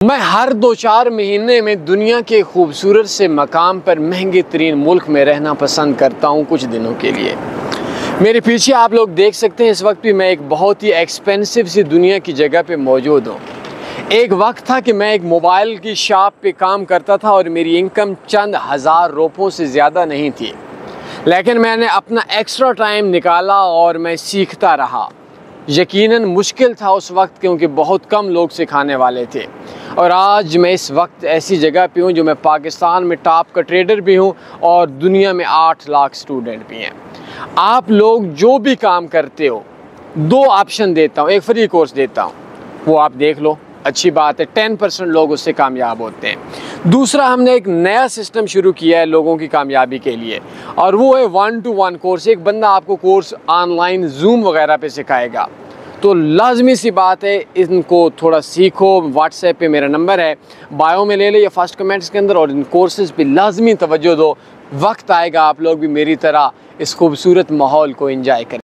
मैं हर 2-4 महीने में दुनिया के खूबसूरत से मकाम पर महंगे तरीन मुल्क में रहना पसंद करता हूँ कुछ दिनों के लिए। मेरे पीछे आप लोग देख सकते हैं, इस वक्त भी मैं एक बहुत ही एक्सपेंसिव सी दुनिया की जगह पे मौजूद हूँ। एक वक्त था कि मैं एक मोबाइल की शॉप पे काम करता था और मेरी इनकम चंद हज़ार रुपयों से ज़्यादा नहीं थी, लेकिन मैंने अपना एक्स्ट्रा टाइम निकाला और मैं सीखता रहा। यकीनन मुश्किल था उस वक्त, क्योंकि बहुत कम लोग सिखाने वाले थे। और आज मैं इस वक्त ऐसी जगह पे हूँ जो मैं पाकिस्तान में टॉप का ट्रेडर भी हूँ और दुनिया में 8 लाख स्टूडेंट भी हैं। आप लोग जो भी काम करते हो, 2 ऑप्शन देता हूँ, एक फ्री कोर्स देता हूँ, वो आप देख लो, अच्छी बात है, 10% लोग उससे कामयाब होते हैं। दूसरा, हमने एक नया सिस्टम शुरू किया है लोगों की कामयाबी के लिए, और वो है 1-to-1 कोर्स। एक बंदा आपको कोर्स ऑनलाइन जूम वगैरह पे सिखाएगा। तो लाजमी सी बात है, इनको थोड़ा सीखो। व्हाट्सएप पे मेरा नंबर है, बायो में ले लो या फर्स्ट कमेंट्स के अंदर, और इन कोर्सेज़ पे लाजमी तवज्जो दो। वक्त आएगा आप लोग भी मेरी तरह इस खूबसूरत माहौल को एंजॉय करें।